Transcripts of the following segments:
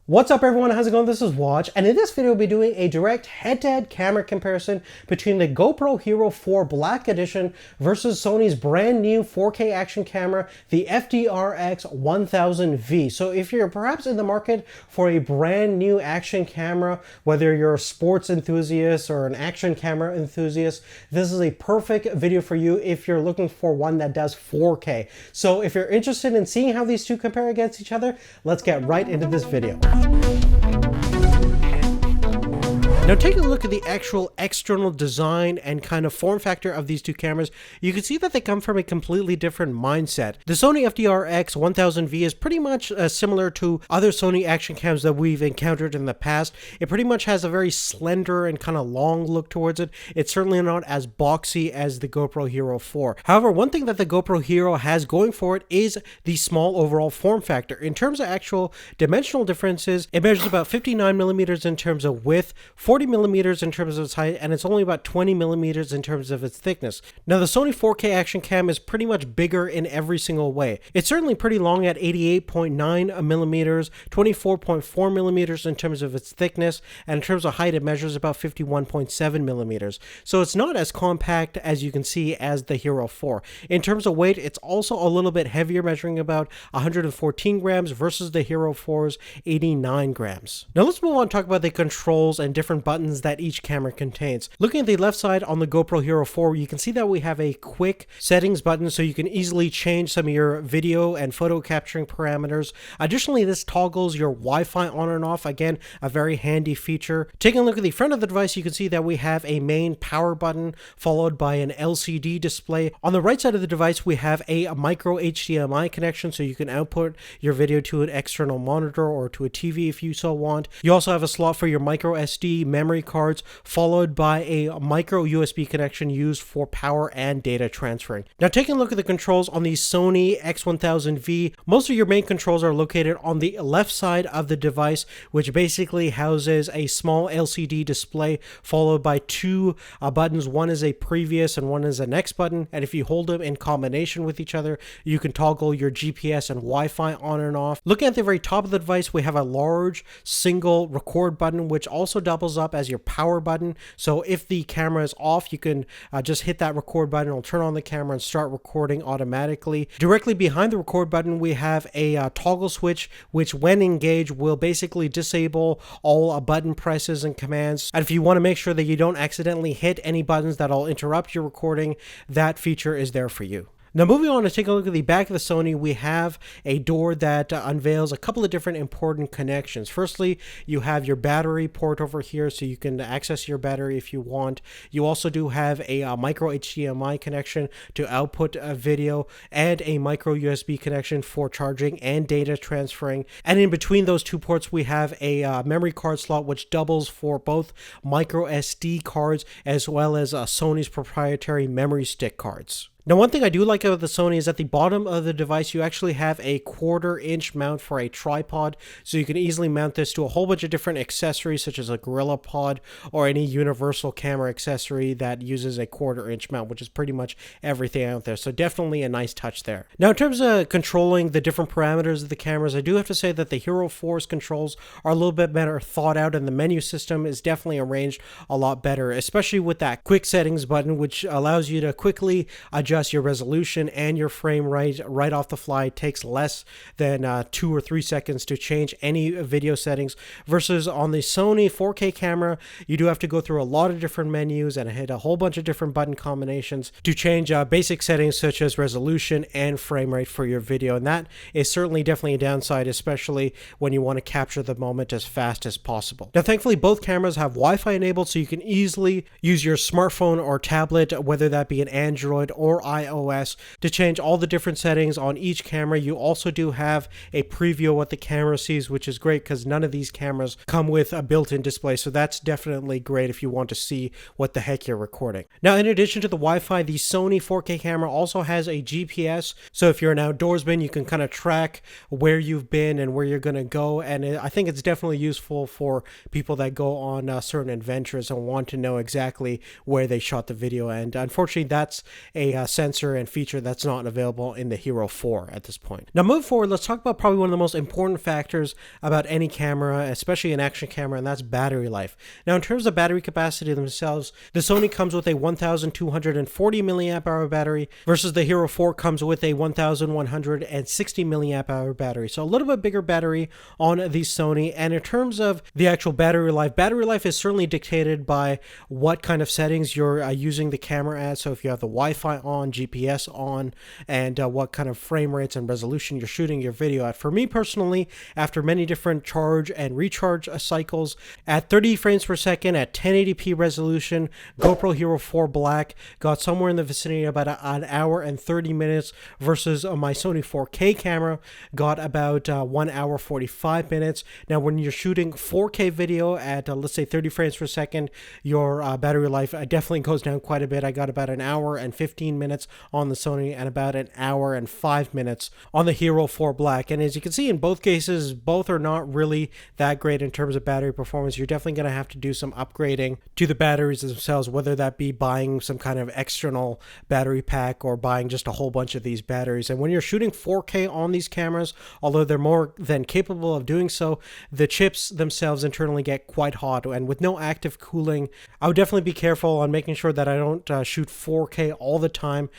What's up everyone, how's it going? This is Watch, and in this video we'll be doing a direct head-to-head camera comparison between the GoPro Hero 4 Black Edition versus Sony's brand new 4K action camera, the FDRX1000V. So if you're perhaps in the market for a brand new action camera, whether you're a sports enthusiast or an action camera enthusiast, this is a perfect video for you if you're looking for one that does 4K. So if you're interested in seeing how these two compare against each other, let's get right into this video. Now taking a look at the actual external design and kind of form factor of these two cameras, you can see that they come from a completely different mindset. The Sony FDR-X1000V is pretty much similar to other Sony action cams that we've encountered in the past. It pretty much has a very slender and kind of long look towards it. It's certainly not as boxy as the GoPro Hero 4. However, one thing that the GoPro Hero has going for it is the small overall form factor. In terms of actual dimensional differences, it measures about 59 millimeters in terms of width, 40 millimeters in terms of its height, and it's only about 20 millimeters in terms of its thickness. Now the Sony 4K action cam is pretty much bigger in every single way. It's certainly pretty long at 88.9 millimeters, 24.4 millimeters in terms of its thickness, and in terms of height it measures about 51.7 millimeters. So it's not as compact as you can see as the Hero 4. In terms of weight, it's also a little bit heavier, measuring about 114 grams versus the Hero 4's 89 grams. Now let's move on and talk about the controls and different buttons that each camera contains. Looking at the left side on the GoPro Hero 4, you can see that we have a quick settings button so you can easily change some of your video and photo capturing parameters. Additionally, this toggles your Wi-Fi on and off, again, a very handy feature. Taking a look at the front of the device, you can see that we have a main power button followed by an LCD display. On the right side of the device, we have a micro HDMI connection so you can output your video to an external monitor or to a TV if you so want. You also have a slot for your micro SD memory cards, followed by a micro USB connection used for power and data transferring. Now taking a look at the controls on the Sony X1000V, most of your main controls are located on the left side of the device, which basically houses a small LCD display followed by two buttons. One is a previous and one is a next button, and if you hold them in combination with each other, you can toggle your GPS and Wi-Fi on and off. Looking at the very top of the device, we have a large single record button, which also doubles up as your power button. So if the camera is off, you can just hit that record button. It'll turn on the camera and start recording automatically. Directly behind the record button, we have a toggle switch, which when engaged will basically disable all button presses and commands. And if you want to make sure that you don't accidentally hit any buttons that'll interrupt your recording, that feature is there for you. Now moving on to take a look at the back of the Sony, we have a door that unveils a couple of different important connections. Firstly, you have your battery port over here so you can access your battery if you want. You also do have a micro HDMI connection to output a video and a micro USB connection for charging and data transferring. And in between those two ports, we have a memory card slot which doubles for both micro SD cards as well as Sony's proprietary memory stick cards. Now one thing I do like about the Sony is at the bottom of the device you actually have a 1/4 inch mount for a tripod, so you can easily mount this to a whole bunch of different accessories such as a Gorilla Pod or any universal camera accessory that uses a 1/4 inch mount, which is pretty much everything out there. So definitely a nice touch there. Now in terms of controlling the different parameters of the cameras, I do have to say that the Hero 4's controls are a little bit better thought out, and the menu system is definitely arranged a lot better, especially with that quick settings button, which allows you to quickly adjust your resolution and your frame rate right off the fly. It takes less than 2 or 3 seconds to change any video settings, versus on the Sony 4K camera you do have to go through a lot of different menus and hit a whole bunch of different button combinations to change basic settings such as resolution and frame rate for your video, and that is certainly definitely a downside, especially when you want to capture the moment as fast as possible. Now thankfully both cameras have Wi-Fi enabled, so you can easily use your smartphone or tablet, whether that be an Android or iOS, to change all the different settings on each camera. You also do have a preview of what the camera sees, which is great because none of these cameras come with a built-in display, so that's definitely great if you want to see what the heck you're recording. Now in addition to the Wi-Fi, the Sony 4K camera also has a GPS, so if you're an outdoorsman you can kind of track where you've been and where you're going to go, and I think it's definitely useful for people that go on certain adventures and want to know exactly where they shot the video. And unfortunately that's a sensor and feature that's not available in the Hero 4 at this point. Now moving forward, let's talk about probably one of the most important factors about any camera, especially an action camera, and that's battery life. Now in terms of battery capacity themselves, the Sony comes with a 1240 milliamp hour battery versus the Hero 4 comes with a 1160 milliamp hour battery. So a little bit bigger battery on the Sony. And in terms of the actual battery life is certainly dictated by what kind of settings you're using the camera at. So if you have the Wi-Fi on, GPS on, and what kind of frame rates and resolution you're shooting your video at. For me personally, after many different charge and recharge cycles, at 30 frames per second at 1080p resolution, GoPro Hero 4 Black got somewhere in the vicinity of about an hour and 30 minutes versus my Sony 4K camera got about 1 hour 45 minutes. Now when you're shooting 4K video at let's say 30 frames per second, your battery life definitely goes down quite a bit. I got about an hour and 15 minutes on the Sony and about an hour and 5 minutes on the Hero 4 Black. And as you can see, in both cases, both are not really that great in terms of battery performance. You're definitely going to have to do some upgrading to the batteries themselves, whether that be buying some kind of external battery pack or buying just a whole bunch of these batteries. And when you're shooting 4K on these cameras, although they're more than capable of doing so, the chips themselves internally get quite hot. And with no active cooling, I would definitely be careful on making sure that I don't shoot 4K all the time.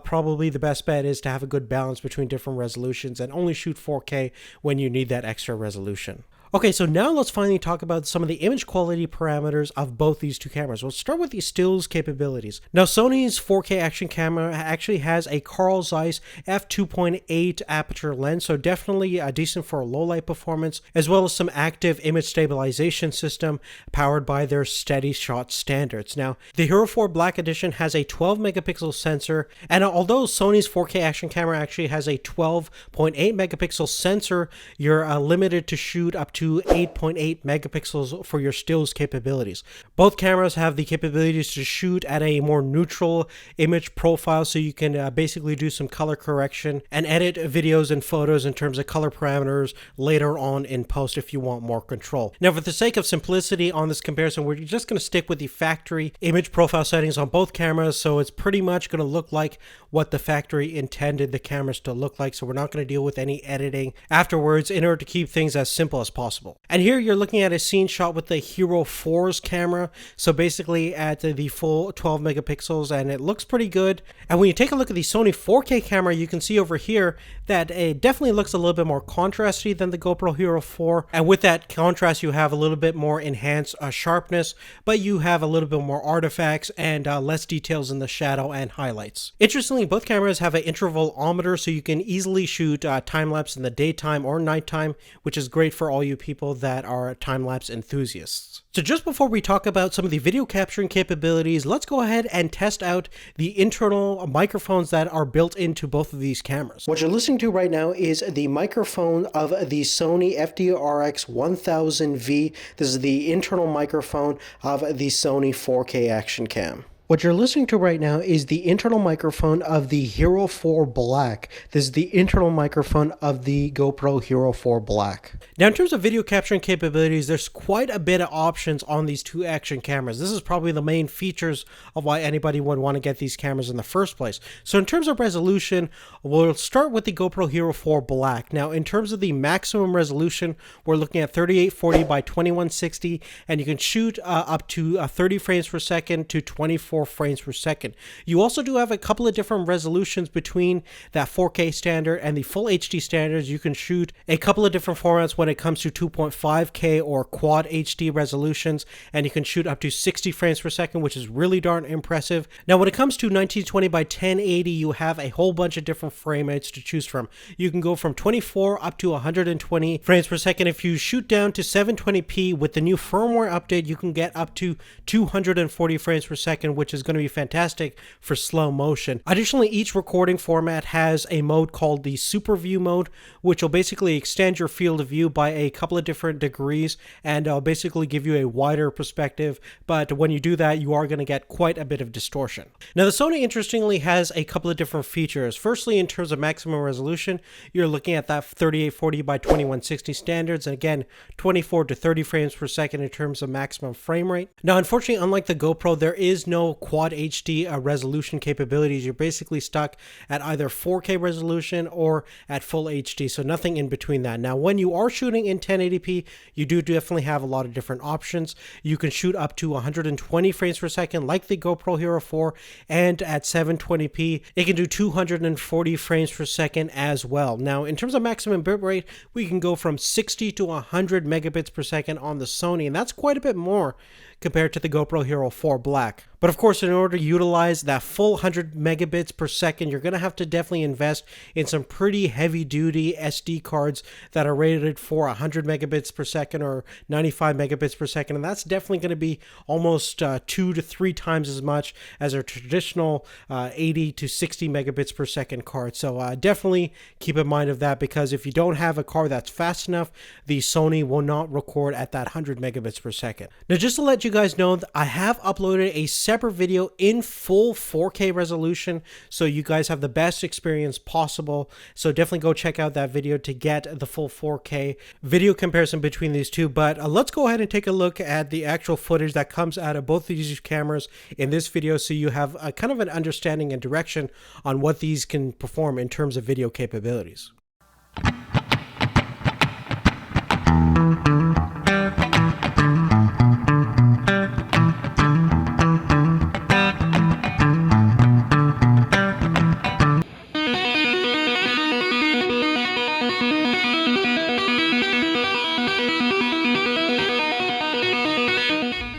Probably the best bet is to have a good balance between different resolutions and only shoot 4K when you need that extra resolution. Okay, so now let's finally talk about some of the image quality parameters of both these two cameras. We'll start with the stills capabilities. Now, Sony's 4K action camera actually has a Carl Zeiss f2.8 aperture lens, so definitely decent for low light performance, as well as some active image stabilization system powered by their steady shot standards. Now, the Hero 4 Black Edition has a 12 megapixel sensor, and although Sony's 4K action camera actually has a 12.8 megapixel sensor, you're limited to shoot up to 8.8 megapixels for your stills capabilities. Both cameras have the capabilities to shoot at a more neutral image profile, so you can basically do some color correction and edit videos and photos in terms of color parameters later on in post if you want more control. Now, for the sake of simplicity on this comparison, we're just going to stick with the factory image profile settings on both cameras, so it's pretty much going to look like what the factory intended the cameras to look like, so we're not going to deal with any editing afterwards in order to keep things as simple as possible. And here you're looking at a scene shot with the Hero 4's camera, so basically at the full 12 megapixels, and it looks pretty good. And when you take a look at the Sony 4K camera, you can see over here that it definitely looks a little bit more contrasty than the GoPro Hero 4, and with that contrast you have a little bit more enhanced sharpness, but you have a little bit more artifacts and less details in the shadow and highlights. Interestingly, both cameras have an intervalometer, so you can easily shoot time-lapse in the daytime or nighttime, which is great for all you people that are time-lapse enthusiasts. So just before we talk about some of the video capturing capabilities, let's go ahead and test out the internal microphones that are built into both of these cameras. What you're listening to right now is the microphone of the Sony FDR-X1000V. This is the internal microphone of the Sony 4K action cam. What you're listening to right now is the internal microphone of the Hero 4 Black. This is the internal microphone of the GoPro Hero 4 Black. Now, in terms of video capturing capabilities, there's quite a bit of options on these two action cameras. This is probably the main features of why anybody would want to get these cameras in the first place. So in terms of resolution, we'll start with the GoPro Hero 4 Black. Now, in terms of the maximum resolution, we're looking at 3840 by 2160, and you can shoot up to 30 frames per second to 24 frames per second. You also do have a couple of different resolutions between that 4K standard and the full HD standards. You can shoot a couple of different formats when it comes to 2.5K or quad HD resolutions, and you can shoot up to 60 frames per second, which is really darn impressive. Now, when it comes to 1920 by 1080, you have a whole bunch of different frame rates to choose from. You can go from 24 up to 120 frames per second. If you shoot down to 720p with the new firmware update, you can get up to 240 frames per second, which is going to be fantastic for slow motion. Additionally, each recording format has a mode called the Super View mode, which will basically extend your field of view by a couple of different degrees and basically give you a wider perspective, but when you do that, you are going to get quite a bit of distortion. Now, the Sony interestingly has a couple of different features. Firstly, in terms of maximum resolution, you're looking at that 3840 by 2160 standards, and again, 24 to 30 frames per second in terms of maximum frame rate. Now, unfortunately, unlike the GoPro, there is no quad HD resolution capabilities. You're basically stuck at either 4K resolution or at full HD, so nothing in between that. Now, when you are shooting in 1080p, you do definitely have a lot of different options. You can shoot up to 120 frames per second like the GoPro Hero 4, and at 720p, it can do 240 frames per second as well. Now, in terms of maximum bitrate, we can go from 60 to 100 megabits per second on the Sony, and that's quite a bit more compared to the GoPro Hero 4 Black. But of course, in order to utilize that full 100 megabits per second, you're going to have to definitely invest in some pretty heavy-duty SD cards that are rated for 100 megabits per second or 95 megabits per second, and that's definitely going to be almost 2 to 3 times as much as a traditional 80 to 60 megabits per second card. So definitely keep in mind of that, because if you don't have a card that's fast enough, the Sony will not record at that 100 megabits per second. Now, just to let you guys know, that I have uploaded a separate video in full 4K resolution, so you guys have the best experience possible. So definitely go check out that video to get the full 4K video comparison between these two. But let's go ahead and take a look at the actual footage that comes out of both of these cameras in this video, so you have a kind of an understanding and direction on what these can perform in terms of video capabilities.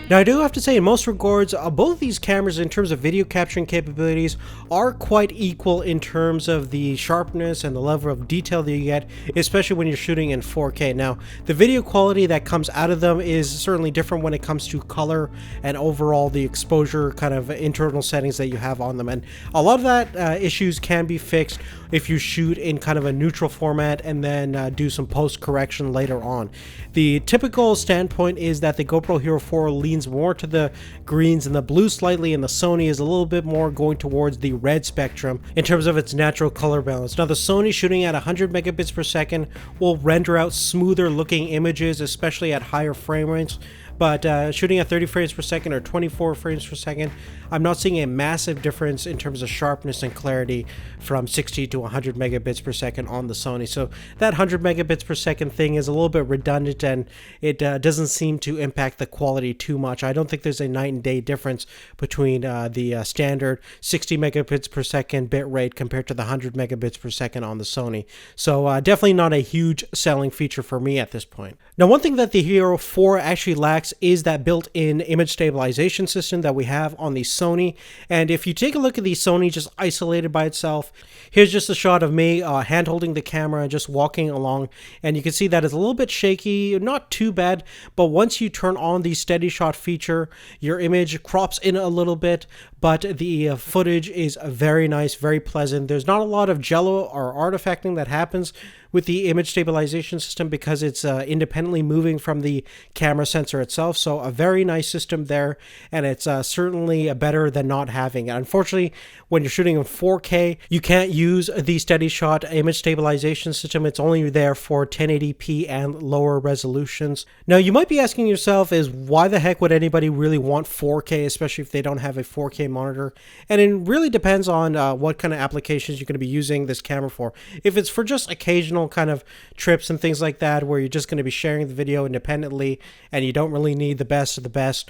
Now, I do have to say, in most regards, both these cameras, in terms of video capturing capabilities, are quite equal in terms of the sharpness and the level of detail that you get, especially when you're shooting in 4K. Now, the video quality that comes out of them is certainly different when it comes to color and overall the exposure kind of internal settings that you have on them. And a lot of that issues can be fixed if you shoot in kind of a neutral format and then do some post correction later on. The typical standpoint is that the GoPro Hero 4 leans more to the greens and the blue slightly, and the Sony is a little bit more going towards the red spectrum in terms of its natural color balance. Now, the Sony shooting at 100 megabits per second will render out smoother looking images, especially at higher frame rates. But shooting at 30 frames per second or 24 frames per second, I'm not seeing a massive difference in terms of sharpness and clarity from 60 to 100 megabits per second on the Sony. So that 100 megabits per second thing is a little bit redundant, and it doesn't seem to impact the quality too much. I don't think there's a night and day difference between the standard 60 megabits per second bit rate compared to the 100 megabits per second on the Sony. So definitely not a huge selling feature for me at this point. Now, one thing that the Hero 4 actually lacks is that built-in image stabilization system that we have on the Sony. And if you take a look at the Sony just isolated by itself, here's just a shot of me hand holding the camera and just walking along, and you can see that it's a little bit shaky, not too bad, but once you turn on the steady shot feature, your image crops in a little bit, but the footage is very nice, very pleasant. There's not a lot of jello or artifacting that happens with the image stabilization system because it's independently moving from the camera sensor itself. So a very nice system there, and it's certainly better than not having it. Unfortunately, when you're shooting in 4K, you can't use the steady shot image stabilization system. It's only there for 1080p and lower resolutions. Now, you might be asking yourself, is why the heck would anybody really want 4K, especially if they don't have a 4K monitor? And it really depends on what kind of applications you're going to be using this camera for. If it's for just occasional kind of trips and things like that, where you're just going to be sharing the video independently and you don't really need the best of the best,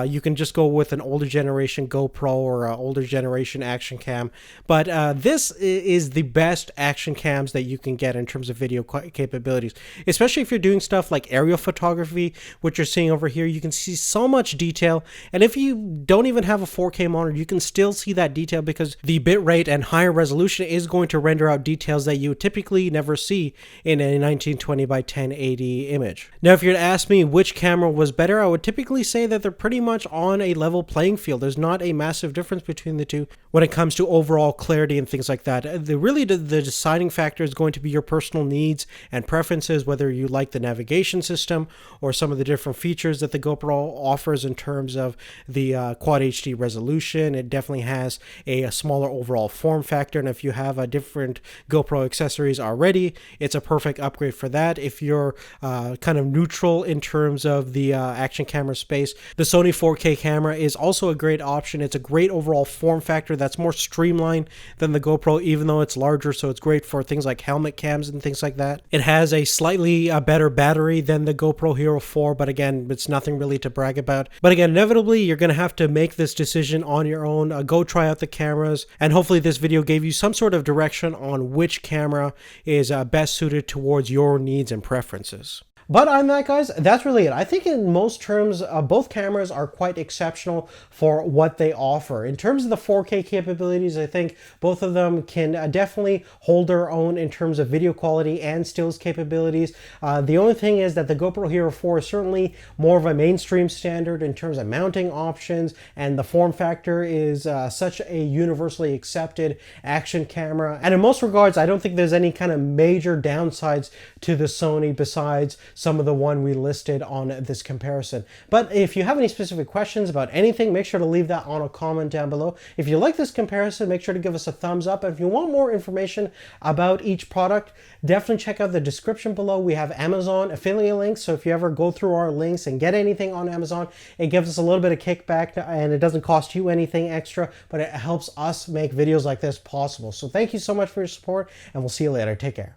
you can just go with an older generation GoPro or an older generation action cam. But this is the best action cams that you can get in terms of video capabilities, especially if you're doing stuff like aerial photography, which you're seeing over here. You can see so much detail, and if you don't even have a 4K monitor, you can still see that detail because the bitrate and higher resolution is going to render out details that you typically never see in a 1920 by 1080 image. Now, if you're to ask me which camera was better, I would typically say that they're pretty much on a level playing field. There's not a massive difference between the two when it comes to overall clarity and things like that. The deciding factor is going to be your personal needs and preferences, whether you like the navigation system or some of the different features that the GoPro offers in terms of the quad HD resolution. It definitely has a smaller overall form factor, and if you have a different GoPro accessories already, it's a perfect upgrade for that. If you're kind of neutral in terms of the action camera space, the Sony 4K camera is also a great option. It's a great overall form factor that's more streamlined than the GoPro, even though it's larger, so it's great for things like helmet cams and things like that. It has a slightly better battery than the GoPro Hero 4, but again, it's nothing really to brag about. But again, inevitably, you're going to have to make this decision on your own. Go try out the cameras, and hopefully this video gave you some sort of direction on which camera is best suited towards your needs and preferences. But on that, guys, that's really it. I think in most terms, both cameras are quite exceptional for what they offer. In terms of the 4K capabilities, I think both of them can definitely hold their own in terms of video quality and stills capabilities. The only thing is that the GoPro Hero 4 is certainly more of a mainstream standard in terms of mounting options, and the form factor is such a universally accepted action camera. And in most regards, I don't think there's any kind of major downsides to the Sony besides some of the one we listed on this comparison. But if you have any specific questions about anything, make sure to leave that on a comment down below. If you like this comparison, make sure to give us a thumbs up. And if you want more information about each product, definitely check out the description below. We have Amazon affiliate links, so if you ever go through our links and get anything on Amazon, it gives us a little bit of kickback, and it doesn't cost you anything extra, but it helps us make videos like this possible. So thank you so much for your support, and we'll see you later. Take care.